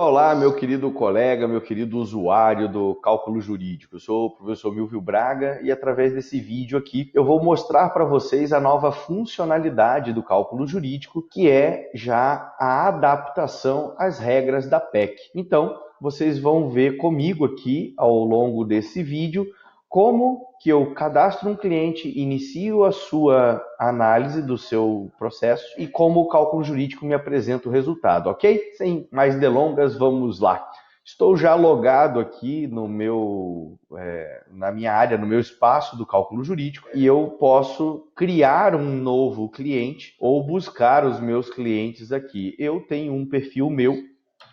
Olá, meu querido colega, meu querido usuário do cálculo jurídico. Eu sou o professor Milvio Braga e através desse vídeo aqui eu vou mostrar para vocês a nova funcionalidade do cálculo jurídico, que é já a adaptação às regras da PEC. Então, vocês vão ver comigo aqui ao longo desse vídeo como que eu cadastro um cliente, inicio a sua análise do seu processo e como o cálculo jurídico me apresenta o resultado, ok? Sem mais delongas, vamos lá. Estou já logado aqui no na minha área, no meu espaço do cálculo jurídico, e eu posso criar um novo cliente ou buscar os meus clientes aqui. Eu tenho um perfil meu,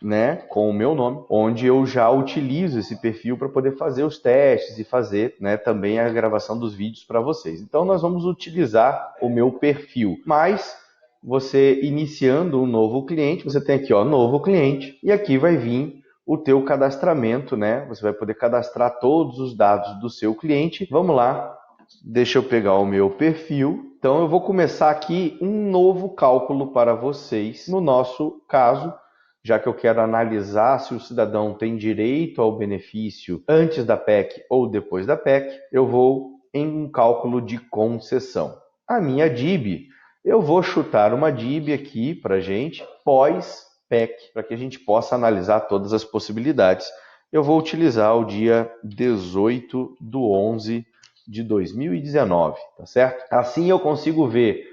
né, com o meu nome, onde eu já utilizo esse perfil para poder fazer os testes e fazer, né, também a gravação dos vídeos para vocês. Então nós vamos utilizar o meu perfil, mas você iniciando um novo cliente, você tem aqui, ó, novo cliente, e aqui vai vir o teu cadastramento, né? Você vai poder cadastrar todos os dados do seu cliente. Vamos lá, deixa eu pegar o meu perfil. Então eu vou começar aqui um novo cálculo para vocês. No nosso caso, já que eu quero analisar se o cidadão tem direito ao benefício antes da PEC ou depois da PEC, eu vou em um cálculo de concessão. A minha DIB, eu vou chutar uma DIB aqui para a gente, pós-PEC, para que a gente possa analisar todas as possibilidades. Eu vou utilizar o dia 18/11 de 2019, tá certo? Assim eu consigo ver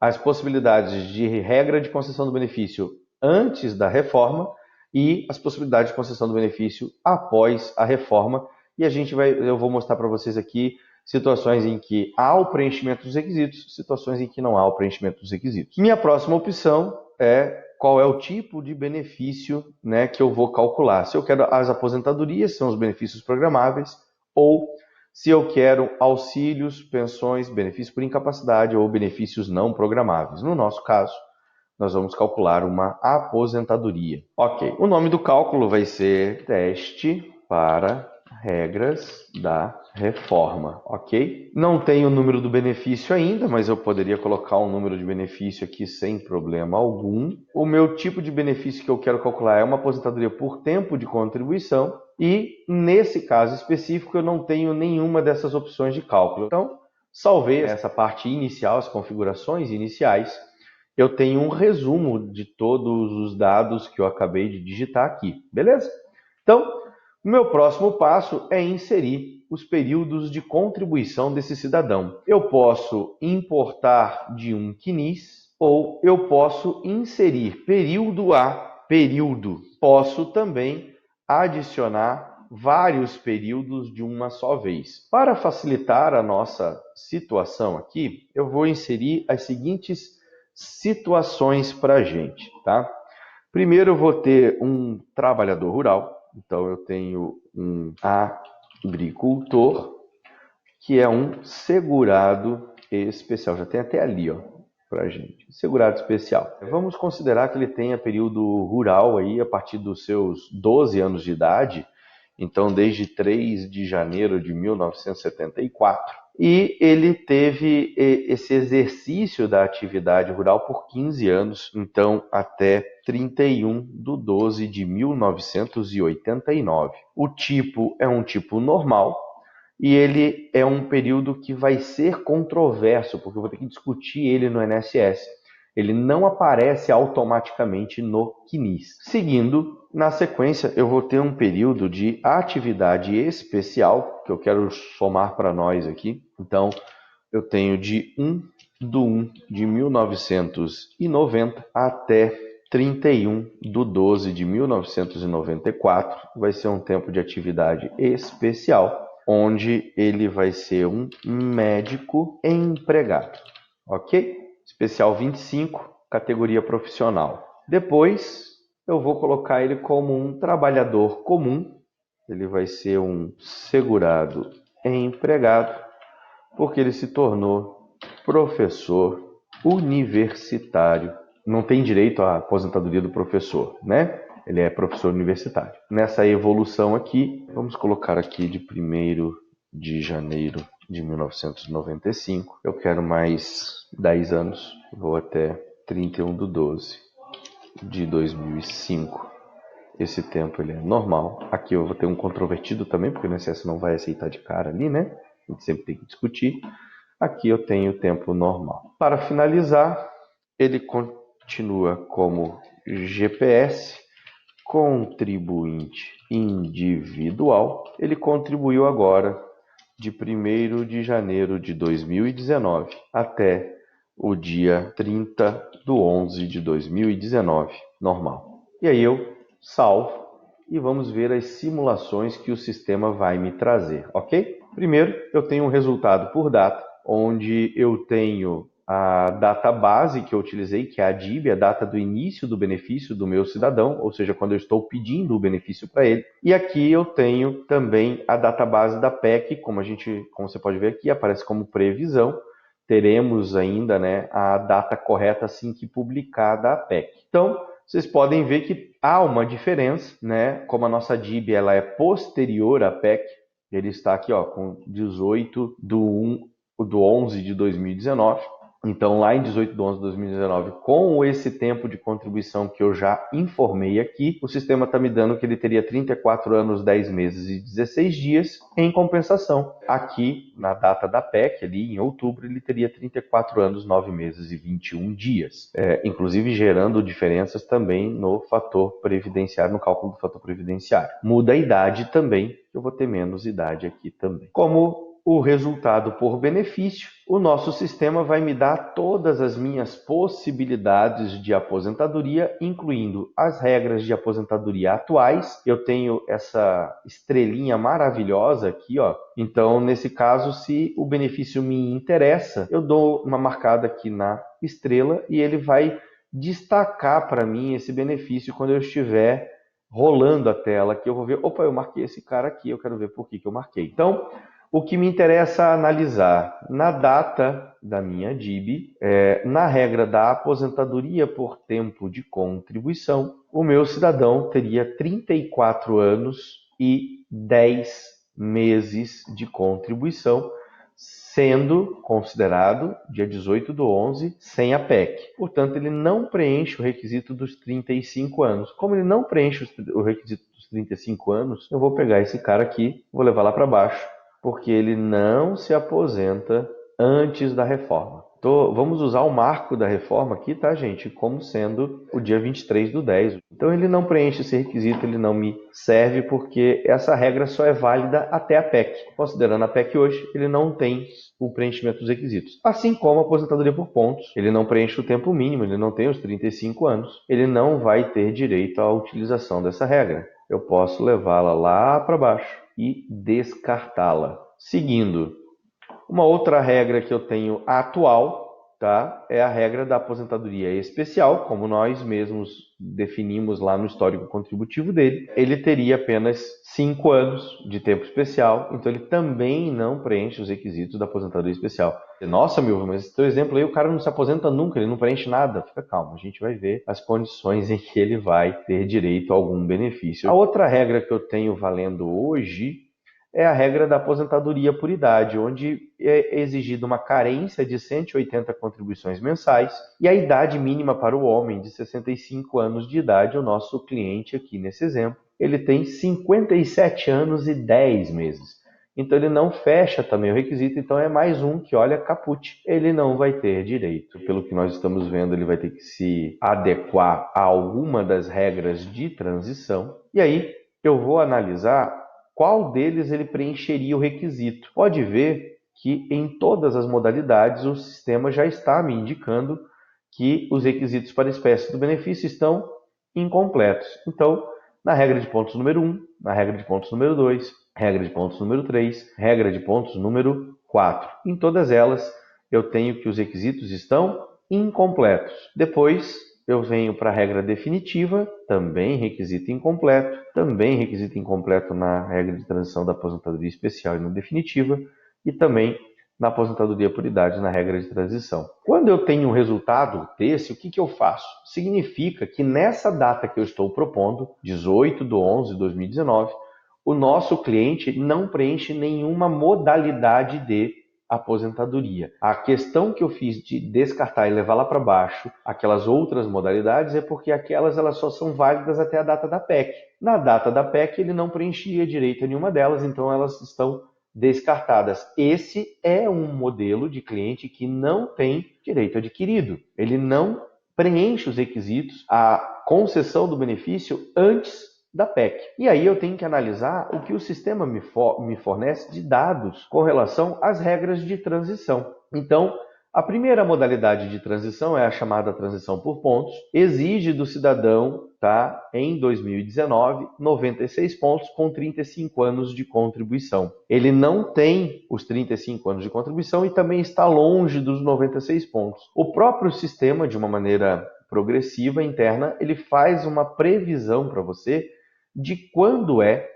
as possibilidades de regra de concessão do benefício antes da reforma e as possibilidades de concessão do benefício após a reforma. E eu vou mostrar para vocês aqui situações em que há o preenchimento dos requisitos, situações em que não há o preenchimento dos requisitos. Minha próxima opção é qual é o tipo de benefício, né, que eu vou calcular. Se eu quero as aposentadorias, são os benefícios programáveis, ou se eu quero auxílios, pensões, benefícios por incapacidade ou benefícios não programáveis. No nosso caso, nós vamos calcular uma aposentadoria. Ok, o nome do cálculo vai ser Teste para Regras da Reforma, ok? Não tem o número do benefício ainda, mas eu poderia colocar um número de benefício aqui sem problema algum. O meu tipo de benefício que eu quero calcular é uma aposentadoria por tempo de contribuição e, nesse caso específico, eu não tenho nenhuma dessas opções de cálculo. Então, salvei essa parte inicial, as configurações iniciais. Eu tenho um resumo de todos os dados que eu acabei de digitar aqui, beleza? Então, o meu próximo passo é inserir os períodos de contribuição desse cidadão. Eu posso importar de um CNIS ou eu posso inserir período a período. Posso também adicionar vários períodos de uma só vez. Para facilitar a nossa situação aqui, eu vou inserir as seguintes situações para a gente, tá? Primeiro eu vou ter um trabalhador rural, então eu tenho um agricultor, que é um segurado especial. Já tem até ali, ó, para a gente. Segurado especial. Vamos considerar que ele tenha período rural aí a partir dos seus 12 anos de idade, então desde 3 de janeiro de 1974. E ele teve esse exercício da atividade rural por 15 anos, então até 31/12 de 1989. O tipo é um tipo normal e ele é um período que vai ser controverso, porque eu vou ter que discutir ele no INSS. Ele não aparece automaticamente no CNIS. Seguindo, na sequência, eu vou ter um período de atividade especial, que eu quero somar para nós aqui. Então, eu tenho de 1/1 de 1990 até 31/12 de 1994. Vai ser um tempo de atividade especial, onde ele vai ser um médico empregado, ok? Especial 25, categoria profissional. Depois, eu vou colocar ele como um trabalhador comum. Ele vai ser um segurado empregado, porque ele se tornou professor universitário. Não tem direito à aposentadoria do professor, né? Ele é professor universitário. Nessa evolução aqui, vamos colocar aqui de 1º de janeiro de 1995. Eu quero mais 10 anos, vou até 31/12 de 2005. esse tempo ele é normal. Aqui eu vou ter um controvertido também, porque o INSS não vai aceitar de cara ali, né? A gente sempre tem que discutir. Aqui eu tenho o tempo normal. Para finalizar, ele continua como GPS, contribuinte individual. Ele contribuiu agora de 1º de janeiro de 2019 até o dia 30 de 11 de 2019, normal. E aí eu salvo e vamos ver as simulações que o sistema vai me trazer, ok? Primeiro, eu tenho um resultado por data, onde eu tenho a data base que eu utilizei, que é a DIB, a data do início do benefício do meu cidadão, ou seja, quando eu estou pedindo o benefício para ele. E aqui eu tenho também a data base da PEC, como você pode ver aqui, aparece como previsão. Teremos ainda, né, a data correta assim que publicada a PEC. Então, vocês podem ver que há uma diferença, né? Como a nossa DIB ela é posterior à PEC, ele está aqui ó, com 18 do 11 de 2019. Então, lá em 18 de 11 de 2019, com esse tempo de contribuição que eu já informei aqui, o sistema está me dando que ele teria 34 anos, 10 meses e 16 dias em compensação. Aqui, na data da PEC, ali em outubro, ele teria 34 anos, 9 meses e 21 dias. Inclusive gerando diferenças também no fator previdenciário, no cálculo do fator previdenciário. Muda a idade também, eu vou ter menos idade aqui também. Como o resultado por benefício, o nosso sistema vai me dar todas as minhas possibilidades de aposentadoria, incluindo as regras de aposentadoria atuais. Eu tenho essa estrelinha maravilhosa aqui, ó. Então, nesse caso, se o benefício me interessa, eu dou uma marcada aqui na estrela e ele vai destacar para mim esse benefício quando eu estiver rolando a tela, que eu vou ver, opa, eu marquei esse cara aqui, eu quero ver por que eu marquei. Então, o que me interessa analisar na data da minha DIB, na regra da aposentadoria por tempo de contribuição, o meu cidadão teria 34 anos e 10 meses de contribuição, sendo considerado dia 18 do 11 sem a PEC. Portanto, ele não preenche o requisito dos 35 anos. Como ele não preenche o requisito dos 35 anos, eu vou pegar esse cara aqui, vou levar lá para baixo, porque ele não se aposenta antes da reforma. Vamos usar o marco da reforma aqui, tá, gente? Como sendo o dia 23 do 10. Então, ele não preenche esse requisito, ele não me serve, porque essa regra só é válida até a PEC. Considerando a PEC hoje, ele não tem o preenchimento dos requisitos. Assim como a aposentadoria por pontos. Ele não preenche o tempo mínimo, ele não tem os 35 anos. Ele não vai ter direito à utilização dessa regra. Eu posso levá-la lá para baixo e descartá-la. Seguindo, uma outra regra que eu tenho atual, tá, é a regra da aposentadoria especial, como nós mesmos definimos lá no histórico contributivo dele. Ele teria apenas 5 anos de tempo especial, então ele também não preenche os requisitos da aposentadoria especial. Nossa, Milva, mas esse teu exemplo aí, o cara não se aposenta nunca, ele não preenche nada. Fica calmo, a gente vai ver as condições em que ele vai ter direito a algum benefício. A outra regra que eu tenho valendo hoje é a regra da aposentadoria por idade, onde é exigida uma carência de 180 contribuições mensais e a idade mínima para o homem de 65 anos de idade, o nosso cliente aqui nesse exemplo, ele tem 57 anos e 10 meses. Então ele não fecha também o requisito, então é mais um que, olha, caput. Ele não vai ter direito. Pelo que nós estamos vendo, ele vai ter que se adequar a alguma das regras de transição. E aí eu vou analisar qual deles ele preencheria o requisito. Pode ver que em todas as modalidades o sistema já está me indicando que os requisitos para a espécie do benefício estão incompletos. Então, na regra de pontos número 1, na regra de pontos número 2, regra de pontos número 3, regra de pontos número 4. Em todas elas, eu tenho que os requisitos estão incompletos. Depois, eu venho para a regra definitiva, também requisito incompleto na regra de transição da aposentadoria especial e na definitiva, e também na aposentadoria por idade na regra de transição. Quando eu tenho um resultado desse, o que eu faço? Significa que nessa data que eu estou propondo, 18 de 11 de 2019, o nosso cliente não preenche nenhuma modalidade de aposentadoria. A questão que eu fiz de descartar e levar lá para baixo aquelas outras modalidades é porque aquelas elas só são válidas até a data da PEC. Na data da PEC ele não preenchia direito a nenhuma delas, então elas estão descartadas. Esse é um modelo de cliente que não tem direito adquirido. Ele não preenche os requisitos, a concessão do benefício antes da PEC. E aí eu tenho que analisar o que o sistema me fornece de dados com relação às regras de transição. Então, a primeira modalidade de transição é a chamada transição por pontos, exige do cidadão, em 2019, 96 pontos com 35 anos de contribuição. Ele não tem os 35 anos de contribuição e também está longe dos 96 pontos. O próprio sistema, de uma maneira progressiva interna, ele faz uma previsão para você de quando é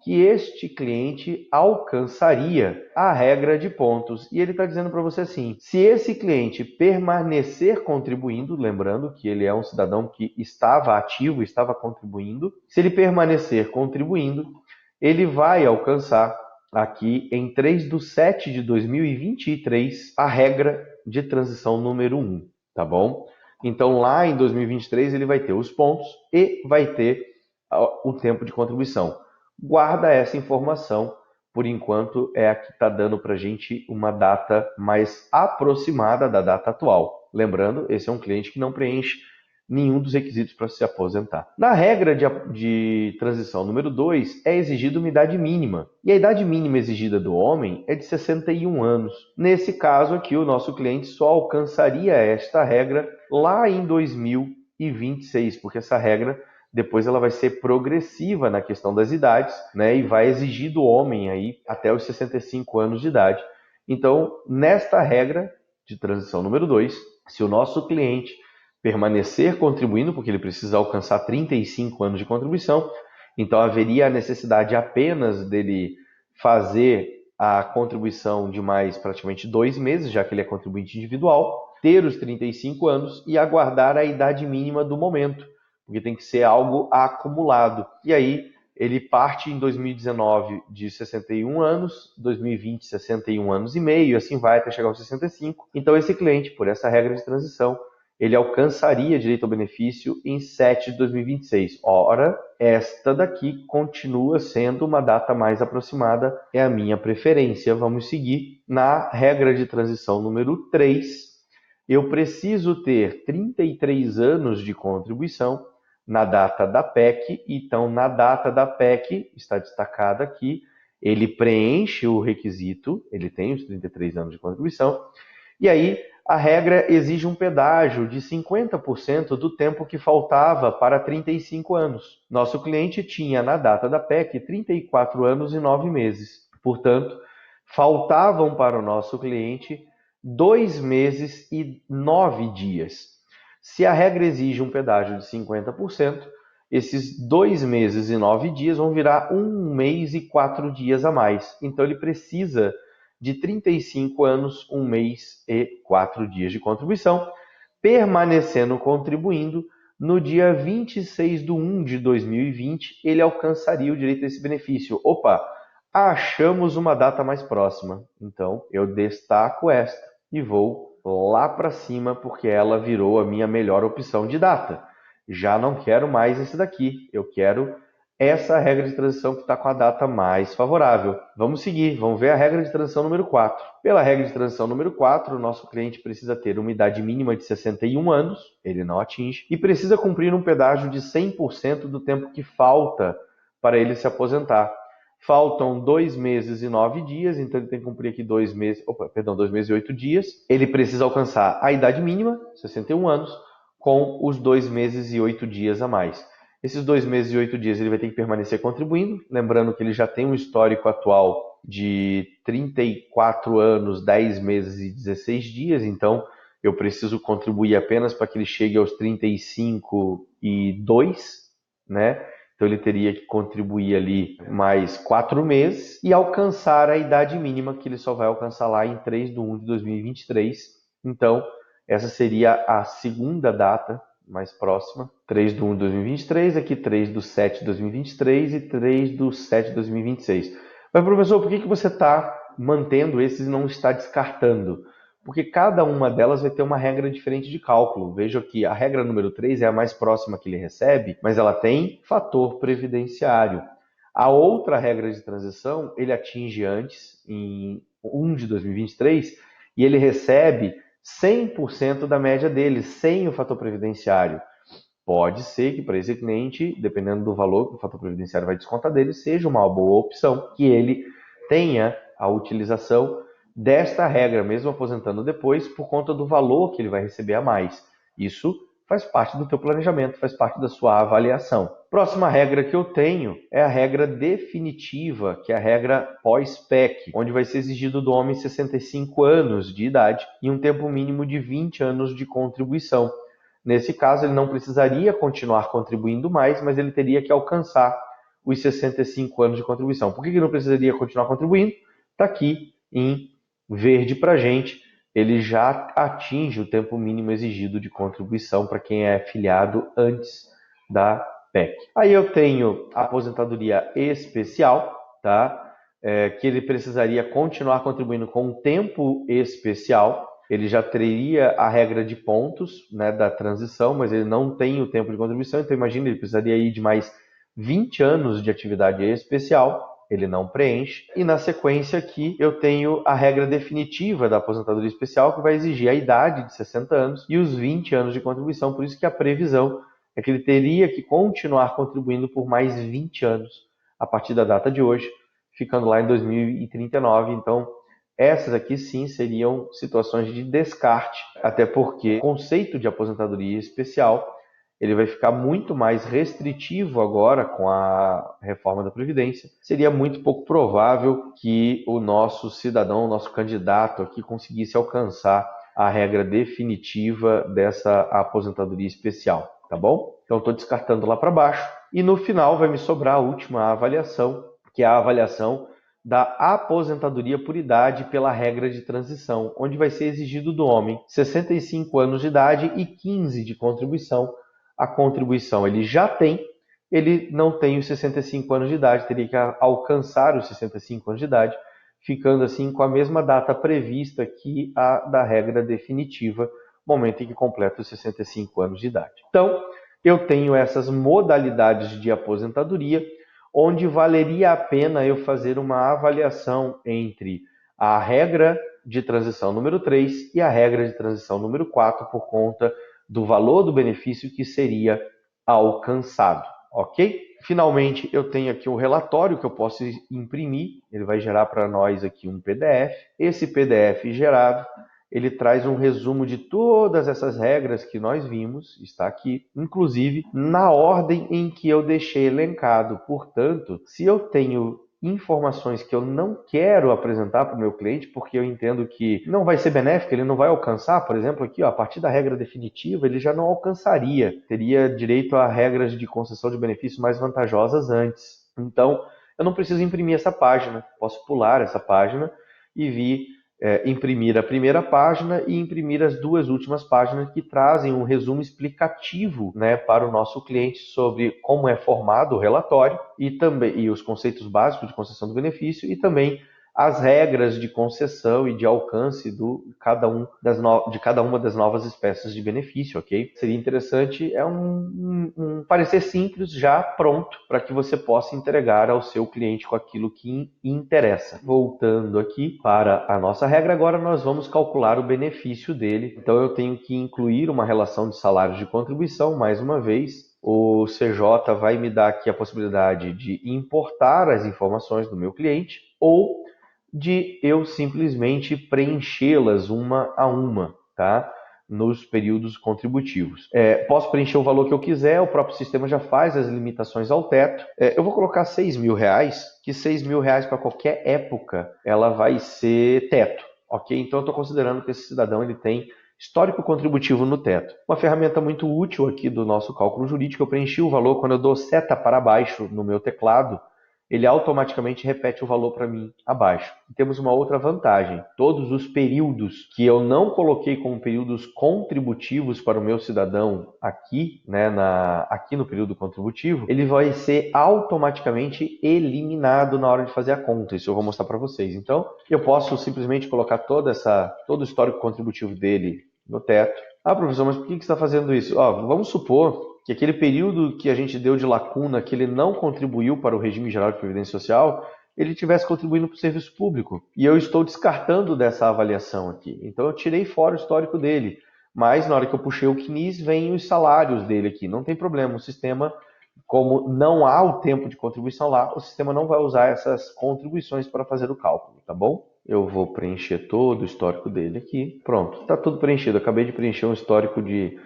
que este cliente alcançaria a regra de pontos. E ele está dizendo para você assim, se esse cliente permanecer contribuindo, lembrando que ele é um cidadão que estava ativo, estava contribuindo, se ele permanecer contribuindo, ele vai alcançar aqui em 3/7/2023 a regra de transição número 1, tá bom? Então lá em 2023 ele vai ter os pontos e vai ter o tempo de contribuição. Guarda essa informação, por enquanto é a que está dando para a gente uma data mais aproximada da data atual. Lembrando, esse é um cliente que não preenche nenhum dos requisitos para se aposentar. Na regra de transição número 2, é exigida uma idade mínima. E a idade mínima exigida do homem é de 61 anos. Nesse caso aqui, o nosso cliente só alcançaria esta regra lá em 2026, porque essa regra depois ela vai ser progressiva na questão das idades, né? E vai exigir do homem aí até os 65 anos de idade. Então, nesta regra de transição número 2, se o nosso cliente permanecer contribuindo, porque ele precisa alcançar 35 anos de contribuição, então haveria a necessidade apenas dele fazer a contribuição de mais praticamente 2 meses, já que ele é contribuinte individual, ter os 35 anos e aguardar a idade mínima do momento, porque tem que ser algo acumulado. E aí ele parte em 2019 de 61 anos, 2020 61 anos e meio, e assim vai até chegar aos 65. Então esse cliente, por essa regra de transição, ele alcançaria direito ao benefício em 7 de 2026. Ora, esta daqui continua sendo uma data mais aproximada, é a minha preferência. Vamos seguir na regra de transição número 3. Eu preciso ter 33 anos de contribuição na data da PEC, então na data da PEC, está destacado aqui, ele preenche o requisito, ele tem os 33 anos de contribuição, e aí a regra exige um pedágio de 50% do tempo que faltava para 35 anos. Nosso cliente tinha na data da PEC 34 anos e 9 meses, portanto, faltavam para o nosso cliente 2 meses e 9 dias. Se a regra exige um pedágio de 50%, esses 2 meses e 9 dias vão virar 1 mês e 4 dias a mais. Então ele precisa de 35 anos, 1 mês e 4 dias de contribuição, permanecendo contribuindo. No dia 26/1/2020, ele alcançaria o direito a esse benefício. Opa, achamos uma data mais próxima. Então eu destaco esta e vou lá para cima, porque ela virou a minha melhor opção de data. Já não quero mais esse daqui, eu quero essa regra de transição que está com a data mais favorável. Vamos seguir, vamos ver a regra de transição número 4. Pela regra de transição número 4, o nosso cliente precisa ter uma idade mínima de 61 anos, ele não atinge, e precisa cumprir um pedágio de 100% do tempo que falta para ele se aposentar. Faltam 2 meses e 9 dias, então ele tem que cumprir aqui 2 meses e 8 dias. Ele precisa alcançar a idade mínima, 61 anos, com os 2 meses e 8 dias a mais. Esses 2 meses e 8 dias ele vai ter que permanecer contribuindo, lembrando que ele já tem um histórico atual de 34 anos, 10 meses e 16 dias, então eu preciso contribuir apenas para que ele chegue aos 35 e 2, né? Então ele teria que contribuir ali mais 4 meses e alcançar a idade mínima, que ele só vai alcançar lá em 3/1/2023. Então, essa seria a segunda data mais próxima, 3/1/2023, aqui 3/7/2023 e 3/7/2026. Mas, professor, por que você está mantendo esses e não está descartando, porque cada uma delas vai ter uma regra diferente de cálculo. Veja que a regra número 3 é a mais próxima que ele recebe, mas ela tem fator previdenciário. A outra regra de transição, ele atinge antes, em 1 de 2023, e ele recebe 100% da média dele, sem o fator previdenciário. Pode ser que para esse cliente, dependendo do valor que o fator previdenciário vai descontar dele, seja uma boa opção que ele tenha a utilização desta regra, mesmo aposentando depois, por conta do valor que ele vai receber a mais. Isso faz parte do teu planejamento, faz parte da sua avaliação. Próxima regra que eu tenho é a regra definitiva, que é a regra pós-PEC, onde vai ser exigido do homem 65 anos de idade e um tempo mínimo de 20 anos de contribuição. Nesse caso, ele não precisaria continuar contribuindo mais, mas ele teria que alcançar os 65 anos de contribuição. Por que ele não precisaria continuar contribuindo? Está aqui em verde para a gente. Ele já atinge o tempo mínimo exigido de contribuição para quem é filiado antes da PEC. Aí eu tenho a aposentadoria especial, tá? Que ele precisaria continuar contribuindo com um tempo especial. Ele já teria a regra de pontos, né, da transição, mas ele não tem o tempo de contribuição, então imagina, ele precisaria ir de mais 20 anos de atividade especial, ele não preenche. E na sequência aqui eu tenho a regra definitiva da aposentadoria especial, que vai exigir a idade de 60 anos e os 20 anos de contribuição, por isso que a previsão é que ele teria que continuar contribuindo por mais 20 anos a partir da data de hoje, ficando lá em 2039, então essas aqui sim seriam situações de descarte, até porque o conceito de aposentadoria especial ele vai ficar muito mais restritivo agora com a reforma da Previdência. Seria muito pouco provável que o nosso cidadão, o nosso candidato aqui conseguisse alcançar a regra definitiva dessa aposentadoria especial, tá bom? Então estou descartando lá para baixo e no final vai me sobrar a última avaliação, que é a avaliação da aposentadoria por idade pela regra de transição, onde vai ser exigido do homem 65 anos de idade e 15 de contribuição. A contribuição ele já tem, ele não tem os 65 anos de idade, teria que alcançar os 65 anos de idade, ficando assim com a mesma data prevista que a da regra definitiva, momento em que completa os 65 anos de idade. Então, eu tenho essas modalidades de aposentadoria, onde valeria a pena eu fazer uma avaliação entre a regra de transição número 3 e a regra de transição número 4 por conta do valor do benefício que seria alcançado, ok? Finalmente, eu tenho aqui um relatório que eu posso imprimir, ele vai gerar para nós aqui um PDF. Esse PDF gerado, ele traz um resumo de todas essas regras que nós vimos, está aqui, inclusive na ordem em que eu deixei elencado. Portanto, se eu tenho informações que eu não quero apresentar para o meu cliente, porque eu entendo que não vai ser benéfico, ele não vai alcançar, por exemplo, aqui, ó, a partir da regra definitiva, ele já não alcançaria, teria direito a regras de concessão de benefício mais vantajosas antes. Então, eu não preciso imprimir essa página, posso pular essa página e vir imprimir a primeira página e imprimir as duas últimas páginas que trazem um resumo explicativo, né, para o nosso cliente sobre como é formado o relatório e os conceitos básicos de concessão do benefício e também as regras de concessão e de alcance de cada uma das novas espécies de benefício, ok? Seria interessante, é um parecer simples já pronto para que você possa entregar ao seu cliente com aquilo que interessa. Voltando aqui para a nossa regra, agora nós vamos calcular o benefício dele. Então eu tenho que incluir uma relação de salários de contribuição, mais uma vez. O CJ vai me dar aqui a possibilidade de importar as informações do meu cliente ou de eu simplesmente preenchê-las uma a uma, tá? Nos períodos contributivos. Posso preencher o valor que eu quiser, o próprio sistema já faz as limitações ao teto. Eu vou colocar R$6.000, que R$6.000 para qualquer época, ela vai ser teto, ok? Então eu estou considerando que esse cidadão ele tem histórico contributivo no teto. Uma ferramenta muito útil aqui do nosso cálculo jurídico, eu preenchi o valor quando eu dou seta para baixo no meu teclado, ele automaticamente repete o valor para mim abaixo. E temos uma outra vantagem. Todos os períodos que eu não coloquei como períodos contributivos para o meu cidadão aqui, né, aqui no período contributivo, ele vai ser automaticamente eliminado na hora de fazer a conta. Isso eu vou mostrar para vocês. Então, eu posso simplesmente colocar todo o histórico contributivo dele no teto. Ah, professor, mas por que você está fazendo isso? Vamos supor que aquele período que a gente deu de lacuna, que ele não contribuiu para o regime geral de previdência social, ele tivesse contribuindo para o serviço público. E eu estou descartando dessa avaliação aqui. Então eu tirei fora o histórico dele. Mas na hora que eu puxei o CNIS, vem os salários dele aqui. Não tem problema, o sistema, como não há o tempo de contribuição lá, o sistema não vai usar essas contribuições para fazer o cálculo, tá bom? Eu vou preencher todo o histórico dele aqui. Pronto, está tudo preenchido. Eu acabei de preencher um histórico de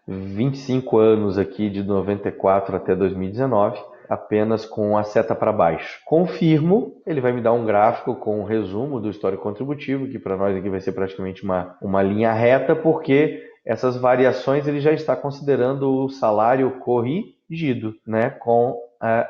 25 anos aqui, de 94 até 2019, apenas com a seta para baixo. Confirmo, ele vai me dar um gráfico com um resumo do histórico contributivo, que para nós aqui vai ser praticamente uma linha reta, porque essas variações ele já está considerando o salário corrigido, né, com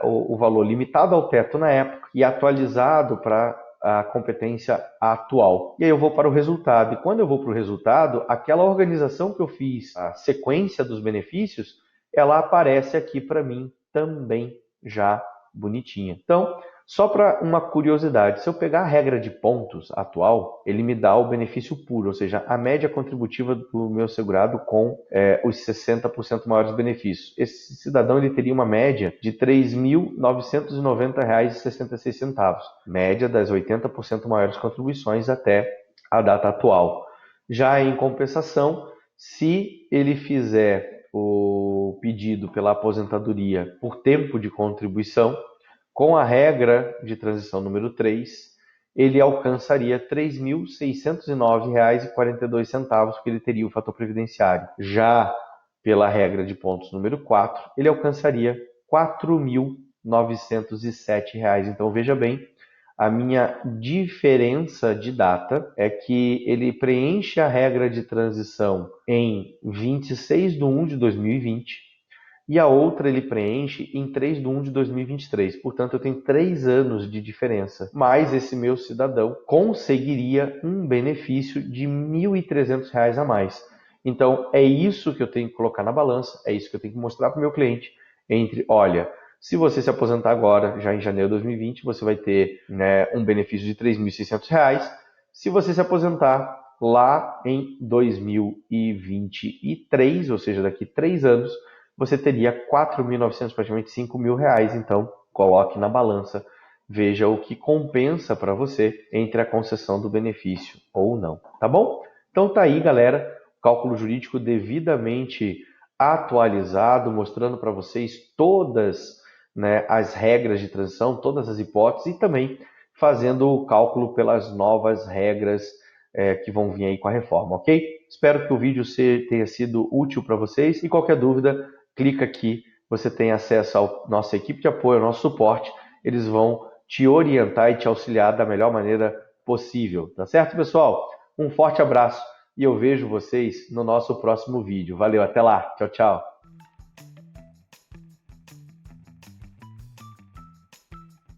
o valor limitado ao teto na época e atualizado para a competência atual. E aí eu vou para o resultado. E quando eu vou para o resultado, aquela organização que eu fiz, a sequência dos benefícios, ela aparece aqui para mim também já bonitinha. Então, só para uma curiosidade, se eu pegar a regra de pontos atual, ele me dá o benefício puro, ou seja, a média contributiva do meu segurado com os 60% maiores benefícios. Esse cidadão ele teria uma média de R$ 3.990,66, média das 80% maiores contribuições até a data atual. Já em compensação, se ele fizer o pedido pela aposentadoria por tempo de contribuição, com a regra de transição número 3, ele alcançaria R$ 3.609,42, porque ele teria o fator previdenciário. Já pela regra de pontos número 4, ele alcançaria R$ 4.907. Então, veja bem, a minha diferença de data é que ele preenche a regra de transição em 26/1 de 2020, e a outra ele preenche em 3/1 de 2023. Portanto, eu tenho 3 anos de diferença. Mas esse meu cidadão conseguiria um benefício de R$ 1.300 a mais. Então, é isso que eu tenho que colocar na balança, é isso que eu tenho que mostrar para o meu cliente. Olha, se você se aposentar agora, já em janeiro de 2020, você vai ter, né, um benefício de R$ 3.600. Se você se aposentar lá em 2023, ou seja, daqui 3 anos, você teria 4.900, praticamente R$ 5.000. Então, coloque na balança, veja o que compensa para você entre a concessão do benefício ou não, tá bom? Então tá aí, galera, cálculo jurídico devidamente atualizado, mostrando para vocês todas, né, as regras de transição, todas as hipóteses e também fazendo o cálculo pelas novas regras que vão vir aí com a reforma, ok? Espero que o vídeo tenha sido útil para vocês e qualquer dúvida, clica aqui, você tem acesso à nossa equipe de apoio, ao nosso suporte. Eles vão te orientar e te auxiliar da melhor maneira possível. Tá certo, pessoal? Um forte abraço e eu vejo vocês no nosso próximo vídeo. Valeu, até lá. Tchau, tchau.